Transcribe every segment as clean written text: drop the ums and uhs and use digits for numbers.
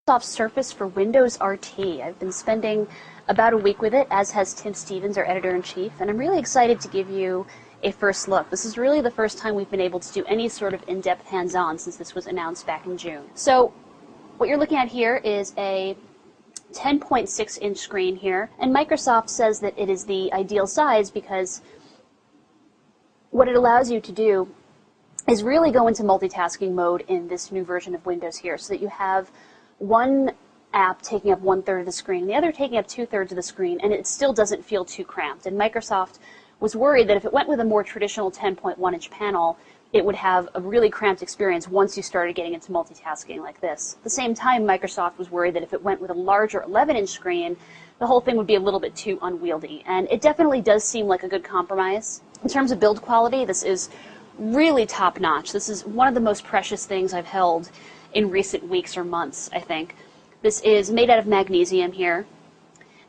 Microsoft Surface for Windows RT. I've been spending about a week with it, as has Tim Stevens, our editor-in-chief, and I'm really excited to give you a first look. This is really the first time we've been able to do any sort of in-depth hands-on since this was announced back in June. So what you're looking at here is a 10.6-inch screen here, and Microsoft says that it is the ideal size because what it allows you to do is really go into multitasking mode in this new version of Windows here, so that you have one app taking up 1/3 of the screen, and the other taking up 2/3 of the screen, and it still doesn't feel too cramped. And Microsoft was worried that if it went with a more traditional 10.1-inch panel, it would have a really cramped experience once you started getting into multitasking like this. At the same time, Microsoft was worried that if it went with a larger 11-inch screen, the whole thing would be a little bit too unwieldy. And it definitely does seem like a good compromise. In terms of build quality, this is really top-notch. This is one of the most precious things I've held in recent weeks or months, I think. This is made out of magnesium here,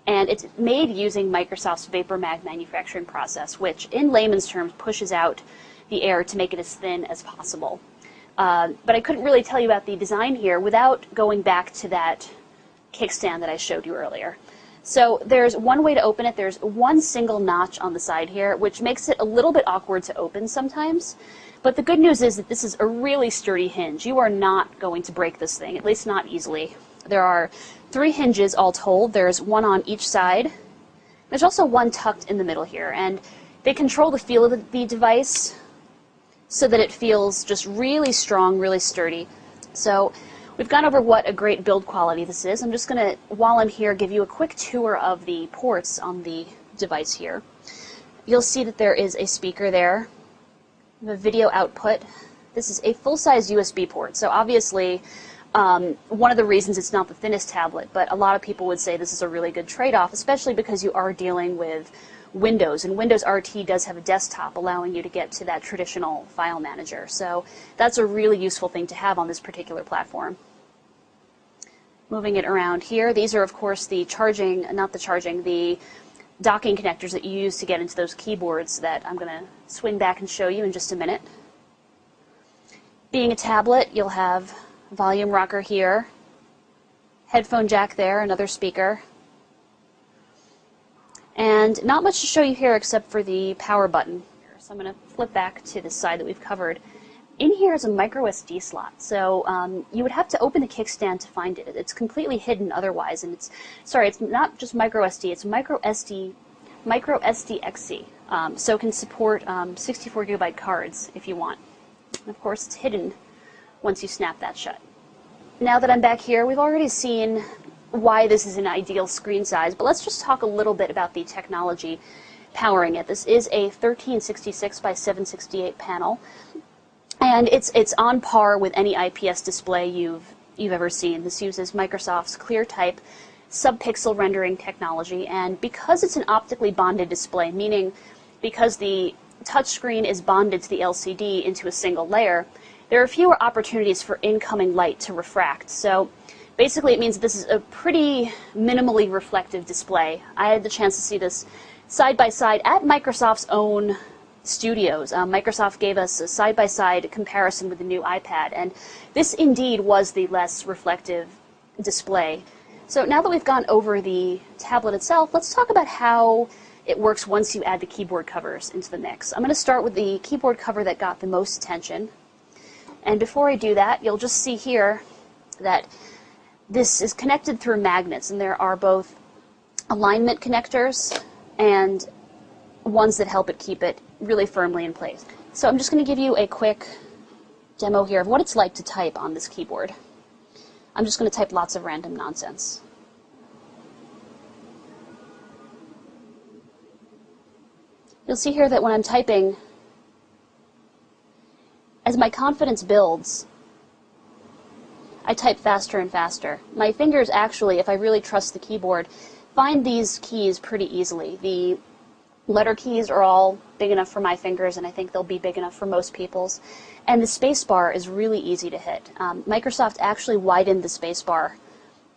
and it's made using Microsoft's VaporMag manufacturing process, which in layman's terms pushes out the air to make it as thin as possible. But I couldn't really tell you about the design here without going back to that kickstand that I showed you earlier. So there's one way to open it. There's one single notch on the side here, which makes it a little bit awkward to open sometimes. But the good news is that this is a really sturdy hinge. You are not going to break this thing, at least not easily. There are 3 hinges all told. There's one on each side. There's also one tucked in the middle here, and they control the feel of the device so that it feels just really strong, really sturdy. So we've gone over what a great build quality this is. I'm just going to, while I'm here, give you a quick tour of the ports on the device here. You'll see that there is a speaker there, the video output. This is a full-size USB port, so obviously one of the reasons it's not the thinnest tablet, but a lot of people would say this is a really good trade-off, especially because you are dealing with Windows, and Windows RT does have a desktop allowing you to get to that traditional file manager. So that's a really useful thing to have on this particular platform. Moving it around here, these are of course the the docking connectors that you use to get into those keyboards that I'm going to swing back and show you in just a minute. Being a tablet, you'll have volume rocker here, headphone jack there, another speaker, and not much to show you here except for the power button. So I'm going to flip back to the side that we've covered. In here is a micro SD slot, so you would have to open the kickstand to find it. It's completely hidden otherwise, and it's not just micro SD, it's micro SDXC, so it can support 64 gigabyte cards if you want. And of course, it's hidden once you snap that shut. Now that I'm back here, we've already seen why this is an ideal screen size, but let's just talk a little bit about the technology powering it. This is a 1366 by 768 panel, and it's on par with any IPS display you've ever seen. This uses Microsoft's ClearType subpixel rendering technology, and because it's an optically bonded display, meaning because the touchscreen is bonded to the LCD into a single layer, there are fewer opportunities for incoming light to refract. So basically it means this is a pretty minimally reflective display. I had the chance to see this side by side at Microsoft's own studios. Microsoft gave us a side-by-side comparison with the new iPad, and this indeed was the less reflective display. So now that we've gone over the tablet itself, let's talk about how it works once you add the keyboard covers into the mix. I'm going to start with the keyboard cover that got the most attention. And before I do that, you'll just see here that this is connected through magnets, and there are both alignment connectors and ones that help it keep it really firmly in place. So I'm just going to give you a quick demo here of what it's like to type on this keyboard. I'm just going to type lots of random nonsense. You'll see here that when I'm typing, as my confidence builds, I type faster and faster. My fingers actually, if I really trust the keyboard, find these keys pretty easily. The letter keys are all big enough for my fingers, and I think they'll be big enough for most people's. And the space bar is really easy to hit. Microsoft actually widened the space bar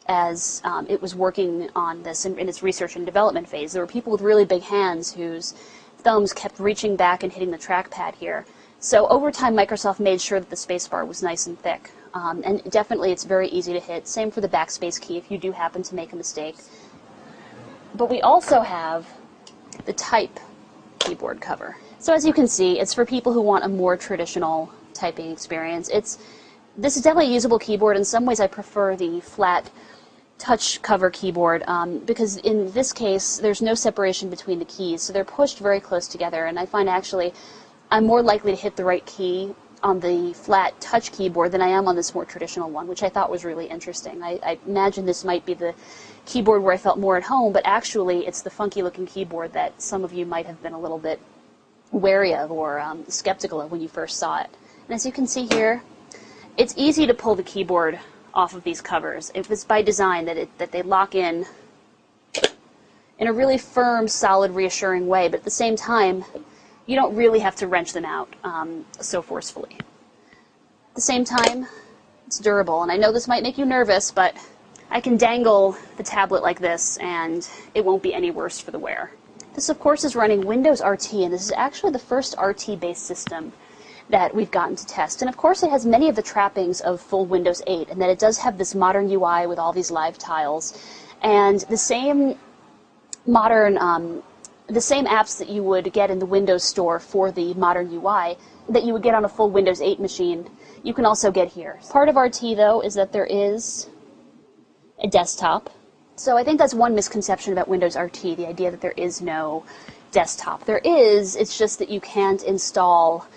as it was working on this in its research and development phase. There were people with really big hands whose thumbs kept reaching back and hitting the trackpad here. So over time, Microsoft made sure that the spacebar was nice and thick. And definitely it's very easy to hit. Same for the backspace key if you do happen to make a mistake. But we also have the Type keyboard cover. So as you can see, it's for people who want a more traditional typing experience. This is definitely a usable keyboard. In some ways I prefer the flat touch cover keyboard because in this case there's no separation between the keys, so they're pushed very close together, and I find actually I'm more likely to hit the right key on the flat touch keyboard than I am on this more traditional one, which I thought was really interesting. I imagine this might be the keyboard where I felt more at home, but actually it's the funky looking keyboard that some of you might have been a little bit wary of or skeptical of when you first saw it. And as you can see here, it's easy to pull the keyboard off of these covers. It was by design that they lock in a really firm, solid, reassuring way, but at the same time, you don't really have to wrench them out so forcefully. At the same time, it's durable, and I know this might make you nervous, but I can dangle the tablet like this, and it won't be any worse for the wear. This, of course, is running Windows RT, and this is actually the first RT-based system that we've gotten to test. And of course, it has many of the trappings of full Windows 8, and that it does have this modern UI with all these live tiles, and the same modern the same apps that you would get in the Windows Store for the modern UI that you would get on a full Windows 8 machine, you can also get here. Part of RT, though, is that there is a desktop. So I think that's one misconception about Windows RT, the idea that there is no desktop. There is, it's just that you can't install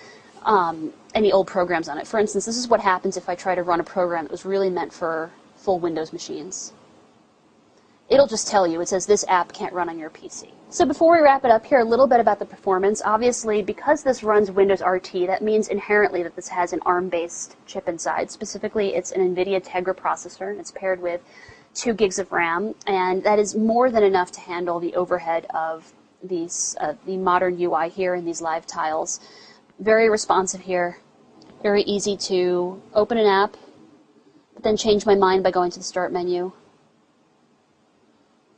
any old programs on it. For instance, this is what happens if I try to run a program that was really meant for full Windows machines. It'll just tell you, it says this app can't run on your PC. So before we wrap it up here, a little bit about the performance. Obviously, because this runs Windows RT, that means inherently that this has an ARM-based chip inside. Specifically, it's an NVIDIA Tegra processor, and it's paired with 2 gigs of RAM, and that is more than enough to handle the overhead of these the modern UI here and these live tiles. Very responsive here, very easy to open an app, but then change my mind by going to the Start menu.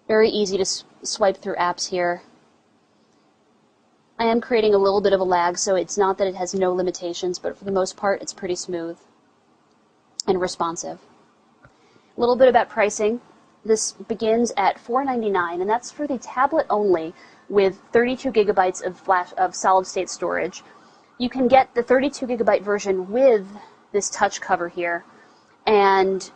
Very easy to swipe through apps here. I am creating a little bit of a lag, so it's not that it has no limitations, but for the most part, it's pretty smooth and responsive. A little bit about pricing. This begins at $499, and that's for the tablet only with 32 gigabytes of solid-state storage. You can get the 32 gigabyte version with this touch cover here, and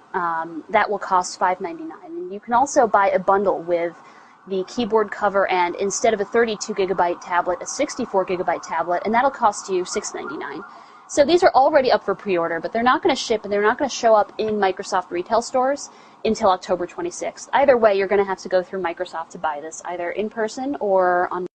that will cost $599. And you can also buy a bundle with the keyboard cover and, instead of a 32 gigabyte tablet, a 64 gigabyte tablet, and that'll cost you $699. So these are already up for pre-order, but they're not going to ship and they're not going to show up in Microsoft retail stores until October 26th. Either way, you're going to have to go through Microsoft to buy this, either in person or on